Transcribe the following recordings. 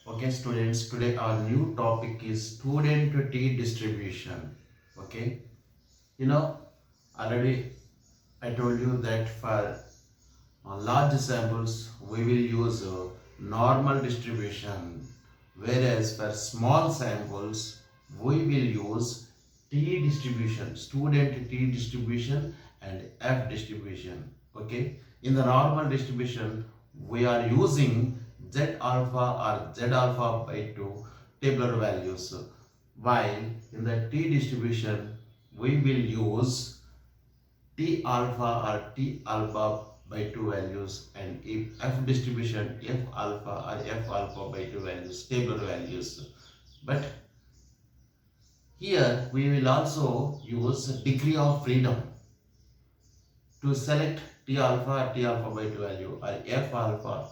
Okay, students, today our new topic is student T distribution. Okay, you know, already I told you that for large samples we will use normal distribution, whereas for small samples we will use T distribution, student T distribution and F distribution. Okay, in the normal distribution we are using Z alpha or Z alpha by 2 tabular values, while in the T distribution we will use T alpha or T alpha by 2 values, and if F distribution F alpha or F alpha by 2 values, tabular values. But here we will also use degree of freedom to select T alpha or T alpha by 2 value, or F alpha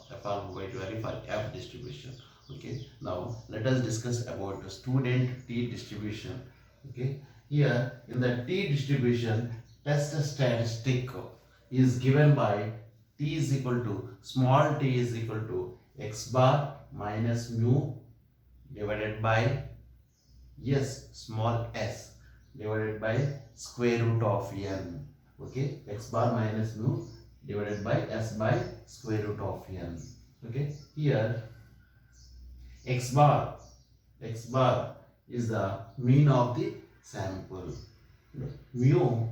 by 2 value for F distribution. Okay, now let us discuss about the student T distribution. Okay, here in the T distribution, test statistic is given by T is equal to small t is equal to x bar minus mu divided by small s divided by square root of n. Okay, x bar minus mu divided by s by square root of n. Okay, here x bar is the mean of the sample, mu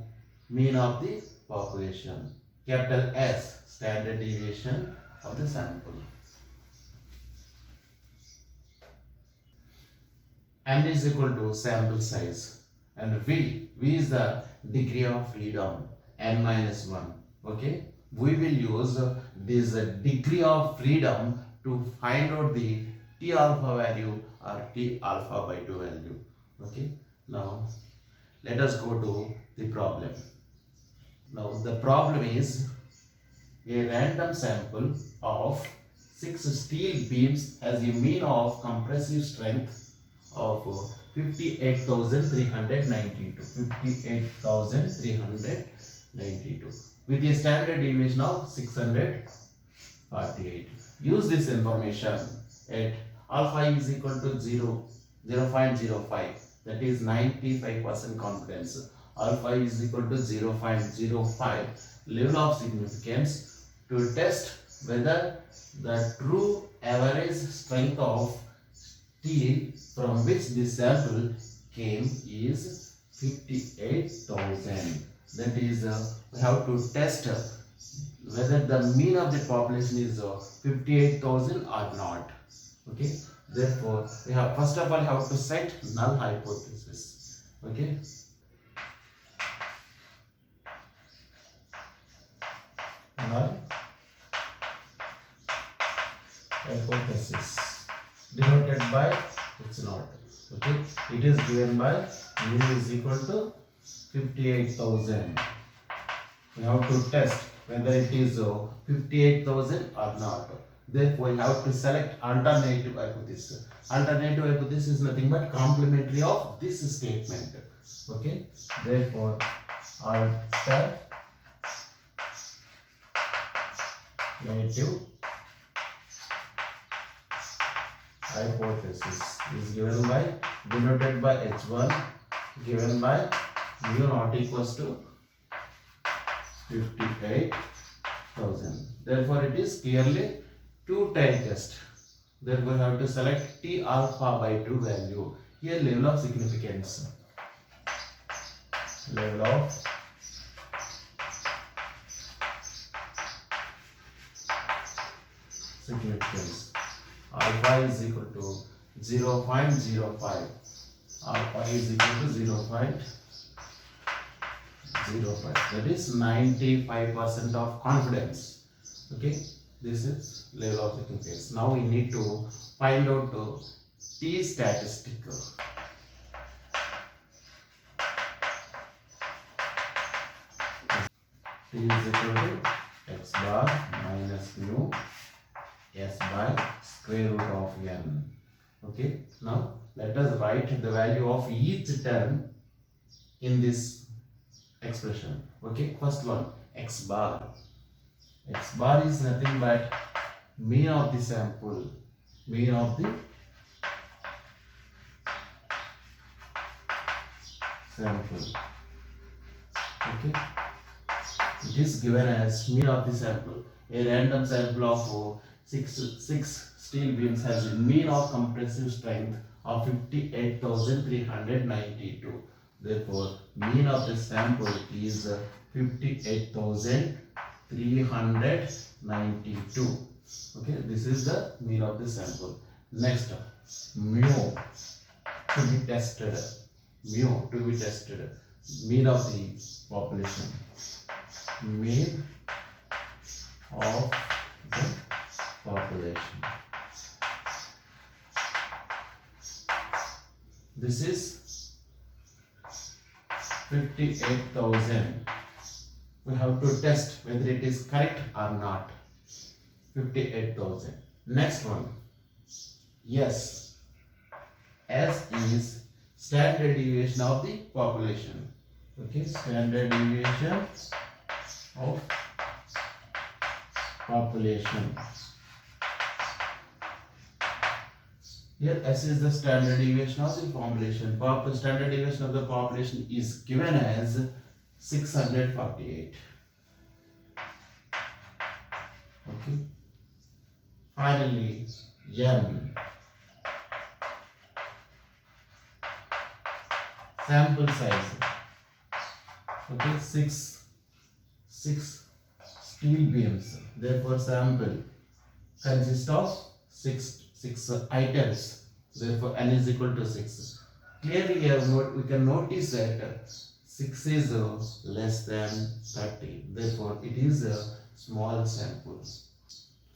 mean of the population, capital S standard deviation of the sample, n is equal to sample size, and v is the degree of freedom, n minus 1. Okay, we will use this degree of freedom to find out the T alpha value or T alpha by 2 value. Okay, now let us go to the problem. Now the problem is a random sample of 6 steel beams has a mean of compressive strength of 58,392. 58,392 with a standard deviation of 648. Use this information at alpha is equal to 0.05, that is 95% confidence. Alpha is equal to 0.05 level of significance to test whether the true average strength of steel from which this sample came is 58,000. That is, we have to test whether the mean of the population is 58,000 or not. Okay, therefore we have first of all have to set null hypothesis. Okay, null hypothesis denoted by it's not. Okay, it is given by mu is equal to 58,000. We have to test whether it is 58,000 or not. Therefore, we have to select alternative hypothesis. Alternative hypothesis is nothing but complementary of this statement. Okay, therefore, alternative hypothesis is given by denoted by h1, given by mu not equals to 58,000. Therefore, it is clearly two-time test. Therefore, we have to select T alpha by 2 value. Here, level of significance. Level of significance. Alpha is equal to 0.05. Alpha is equal to 0.05. That is 95% of confidence. Okay, this is level of significance. Now we need to find out the T statistic. T is equal to x bar minus mu s by square root of n. Okay, now let us write the value of each term in this expression. Okay, first one, x bar. X bar is nothing but mean of the sample, mean of the sample. Okay, it is given as mean of the sample. A random sample of six steel beams has a mean of compressive strength of 58,392. Therefore, mean of the sample is 58,392. Okay, this is the mean of the sample. Next, mu to be tested. Mu to be tested. Mean of the population. Mean of the population. This is 58,000. We have to test whether it is correct or not. 58,000. Next one. Yes. S is standard deviation of the population. Okay, standard deviation of population. Here S is the standard deviation of the population. Standard deviation of the population is given as 648. Okay. Finally, M. Sample size. Okay, six steel beams. Therefore, sample consists of six items. Therefore, n is equal to 6. Clearly, here we can notice that 6 is less than 30. Therefore, it is a small sample.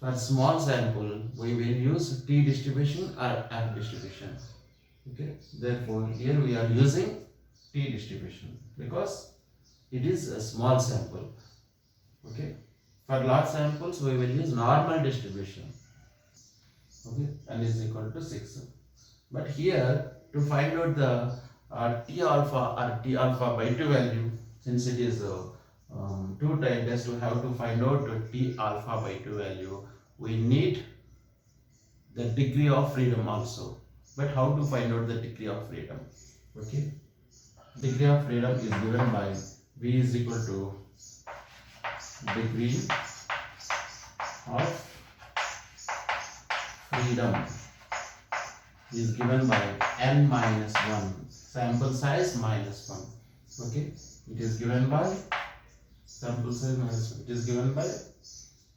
For small sample, we will use T distribution or F distribution. Okay. Therefore, here we are using T distribution because it is a small sample. Okay. For large samples, we will use normal distribution. Okay, n is equal to 6. But here, to find out the T alpha or T alpha by 2 value, since it is two-time test, we have to find out T alpha by 2 value. We need the degree of freedom also. But how to find out the degree of freedom? Okay, degree of freedom is given by V is equal to degree of freedom is given by n minus 1, sample size minus 1. Okay, it is given by sample size minus 1. It is given by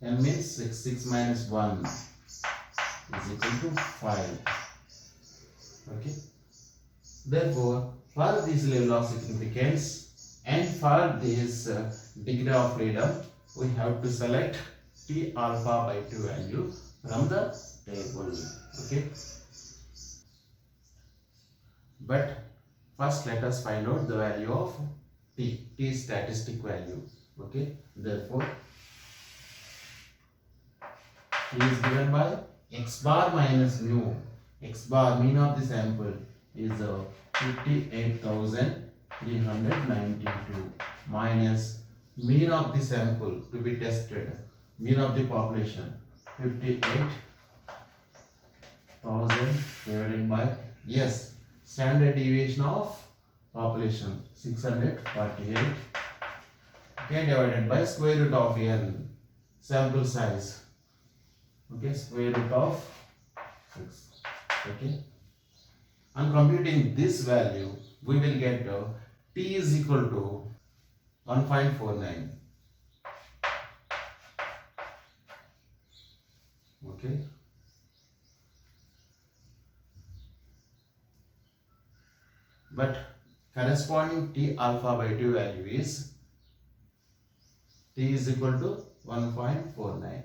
n means 6 minus 1 is equal to 5. Okay, therefore, for this level of significance and for this degree of freedom, we have to select T alpha by 2 value from the table. Okay, but first let us find out the value of T statistic value. Okay, therefore T is given by x bar minus mu. X bar, mean of the sample, is 58,392 minus mean of the sample to be tested, mean of the population, 58,000 divided by, yes, standard deviation of population, 648. Okay, divided by square root of n, sample size. Okay, square root of 6. Okay, on computing this value, we will get T is equal to 1.49. Okay, but corresponding T alpha by 2 value is T is equal to 1.49.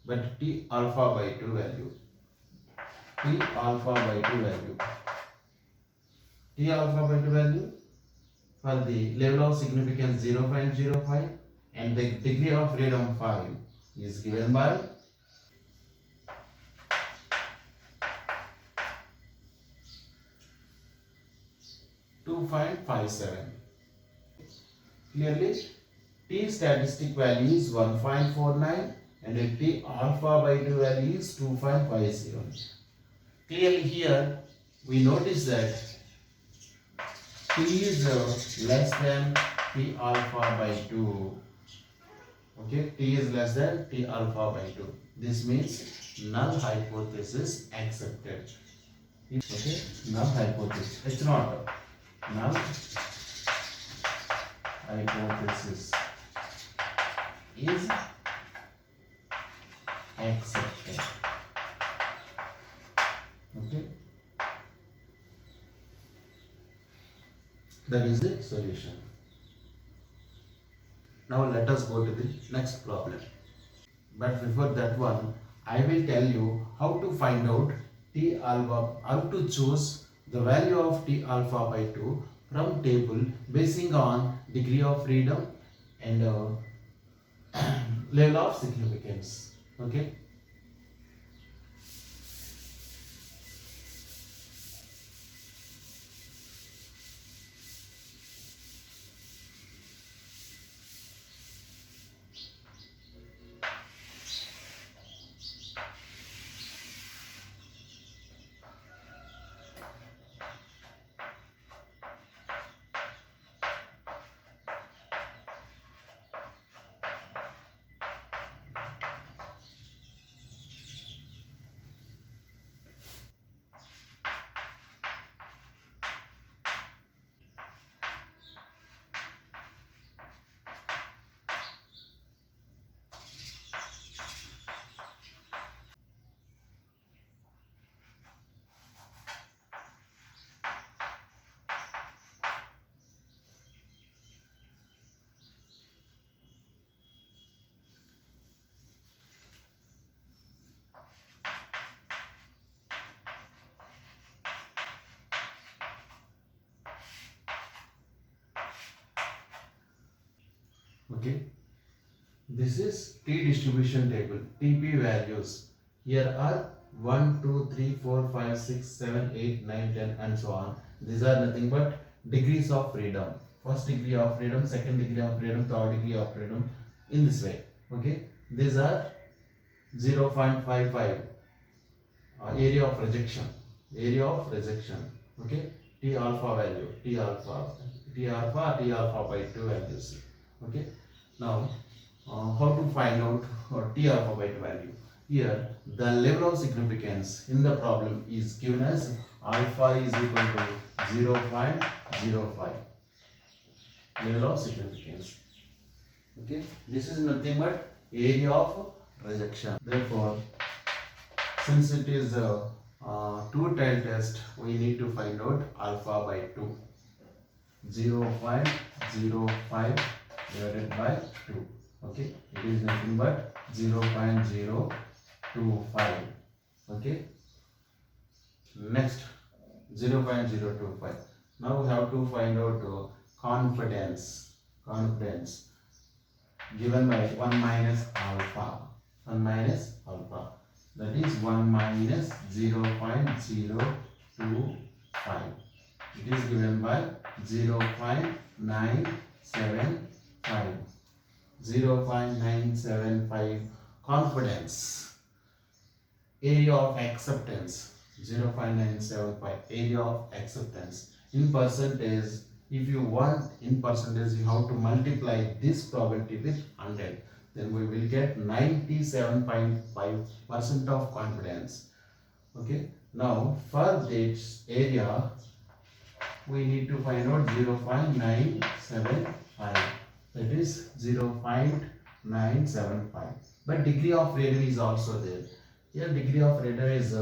But T alpha by 2 value, T alpha by 2 value, T alpha by 2 value for the level of significance 0.05 and the degree of freedom 5 is given by 2.57. Clearly, T statistic value is 1.49 and the T alpha by 2 value is 2.50. Clearly here we notice that T is less than T alpha by 2. Okay, T is less than T alpha by 2. This means null hypothesis accepted. Okay, null hypothesis. It's not null hypothesis is accepted. Okay, that is the solution. Now let us go to the next problem. But before that one, I will tell you how to find out T alpha, how to choose the value of T alpha by 2 from table basing on degree of freedom and level of significance. Okay. Okay. This is T distribution table, TP values. Here are 1, 2, 3, 4, 5, 6, 7, 8, 9, 10 and so on. These are nothing but degrees of freedom. First degree of freedom, second degree of freedom, third degree of freedom, in this way. Okay. These are 0.55 area of rejection. Area of rejection. Okay. T alpha value. T alpha by 2 values. Okay. Now how to find out T alpha by 2 value? Here the level of significance in the problem is given as alpha is equal to 0.05 level of significance. Okay, this is nothing but area of rejection. Therefore, since it is a two-tailed test, we need to find out alpha by 2. 0.05 divided by 2. Okay, it is nothing but 0.025. Okay, next 0.025. Now we have to find out confidence given by 1 minus alpha. That is 1 minus 0.025. It is given by 0.975. 0.975 confidence. Area of acceptance 0.975 area of acceptance. In percentage, if you want in percentage, you have to multiply this probability with 100. Then we will get 97.5% of confidence. Okay. Now for this area, we need to find out 0.975. That is 0.975. But degree of freedom is also there. Here degree of freedom is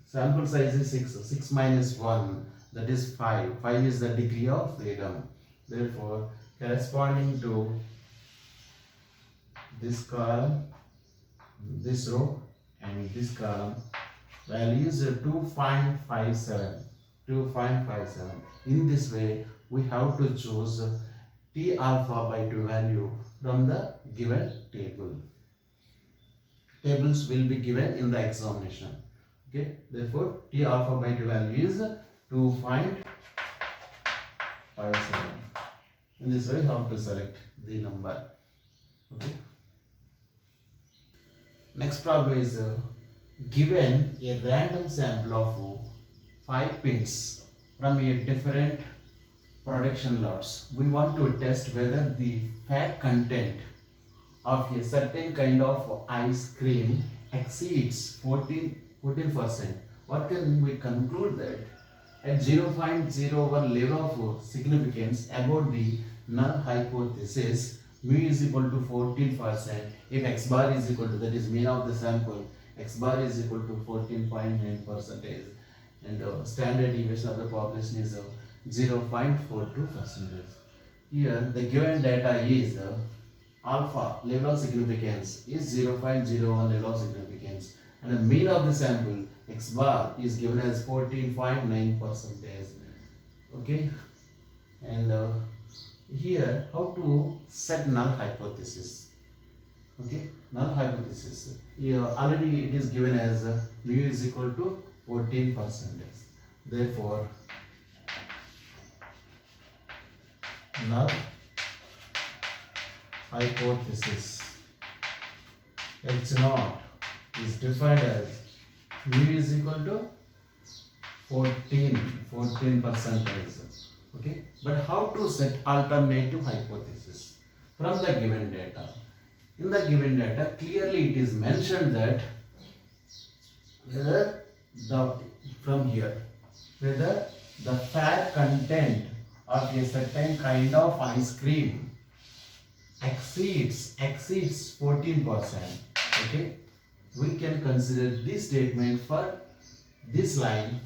sample size is 6. 6 minus 1, that is 5. 5 is the degree of freedom. Therefore, corresponding to this column, this row and this column, value is 2.57. 2.57. In this way, we have to choose T alpha by 2 value from the given table. Tables will be given in the examination. Okay. Therefore, T alpha by 2 value is 2.57. In this way, you have to select the number. Okay. Next problem is given a random sample of 5 pins. from a different production lots. We want to test whether the fat content of a certain kind of ice cream exceeds 14%. What can we conclude that at 0.01 level of significance about the null hypothesis, mu is equal to 14%. If x bar is equal to, that is mean of the sample, x bar is equal to 14.9 percentage, and standard deviation of the population is 0.42 percentage. Here the given data is alpha level of significance is 0.01 level of significance, and the mean of the sample x bar is given as 14.9 percentage. Okay, and here how to set null hypothesis. Okay, null hypothesis. Here already it is given as mu is equal to 14%. Therefore, null hypothesis H naught is defined as mu is equal to 14%. Okay, but how to set alternative hypothesis from the given data? In the given data, clearly it is mentioned that whether whether the fat content of a certain kind of ice cream exceeds 14%. Okay, we can consider this statement for this line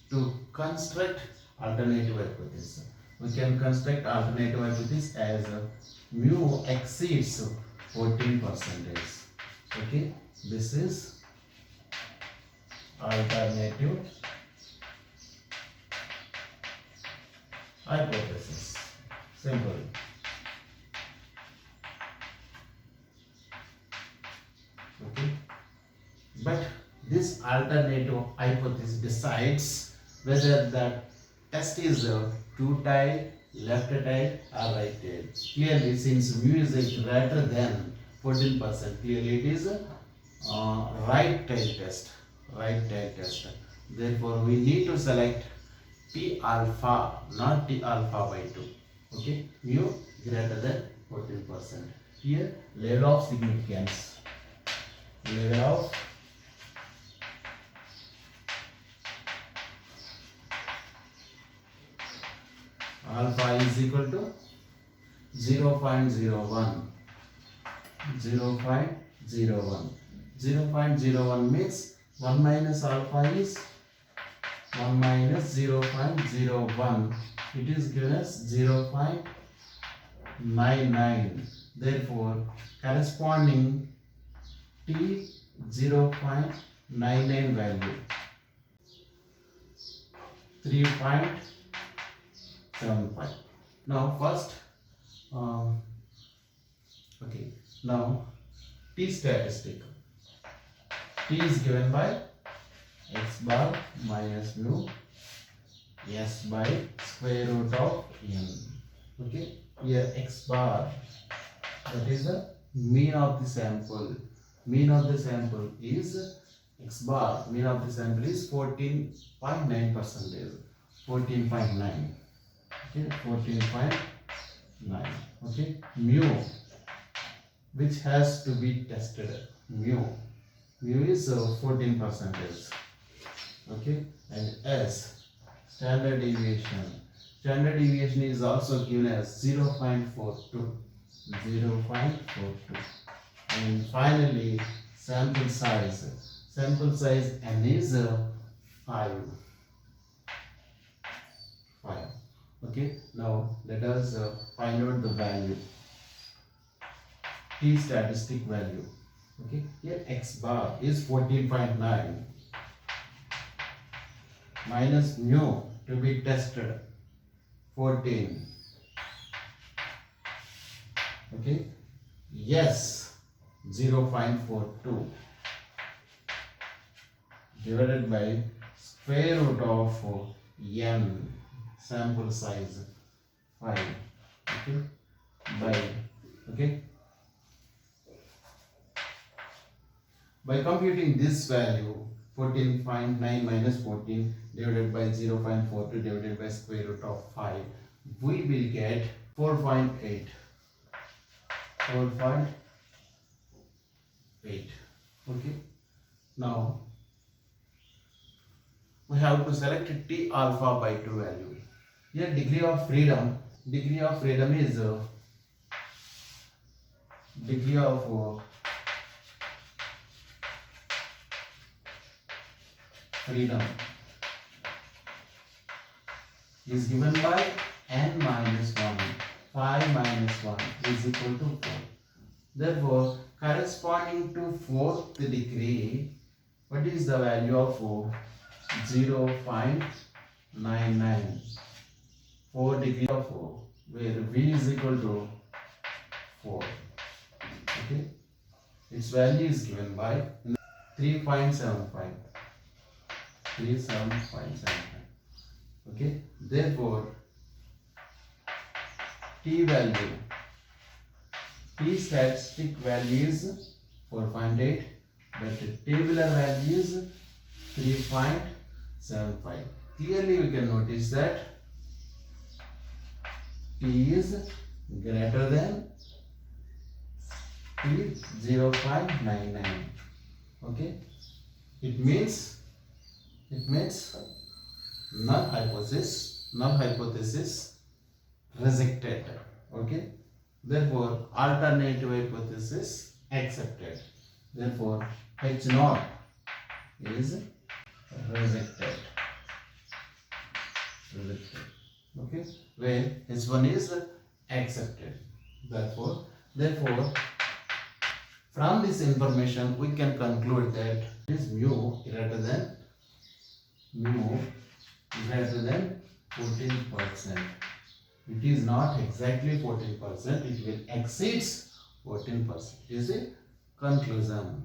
to construct alternative hypothesis. We can construct alternative hypothesis as mu exceeds 14%. Okay, this is alternative hypothesis. Simple. Okay, but this alternative hypothesis decides whether the test is two-tailed, left-tailed or right-tailed. Clearly, since mu is greater than 14%, clearly it is right-tailed test. Right-tailed test. Therefore, we need to select P alpha, not T alpha by 2. Okay, mu greater than 14%. Here, level of significance. Level of alpha is equal to 0.01. 0.01 means 1 minus alpha is 1 minus 0.01. It is given as 0.99. Therefore, corresponding T 0.99 value 3.75. Now first, okay. Now T statistic. T is given by x bar minus mu s by square root of n. Okay. Here x bar, that is the mean of the sample. Mean of the sample is x bar. Mean of the sample is 14.9%. 14.9. Okay, 14.9. Okay, mu, which has to be tested. Mu is 14%. Okay, and S, standard deviation. Standard deviation is also given as 0.42. 0.42. And finally, sample size. Sample size n is 5. Okay, now let us find out the value. T statistic value. Okay, here x bar is 14.9 minus mu to be tested 14. Okay, yes, 0.42 divided by square root of n, sample size 5. Okay, by computing this value, 14 find 9 minus 14 divided by 0.42 divided by square root of 5. We will get 4.8. 4.8. Okay. Now we have to select T alpha by 2 value. Here degree of freedom is degree of freedom is given by n minus 1. 5 minus 1 is equal to 4. Therefore, corresponding to fourth degree, what is the value of 0.99? 4 degree of 4, where V is equal to 4. Okay, its value is given by 3.75. 37.75. Okay, therefore T statistic value is 4.8, but tabular value is 3.75. Clearly we can notice that T is greater than T 0.99. Okay, it means null hypothesis rejected. Okay, therefore alternative hypothesis accepted. Therefore H naught is rejected. Okay, where H1 is accepted. Therefore from this information we can conclude that this mu greater than 14%. It is not exactly 14%, it will exceeds 14%. Is a conclusion.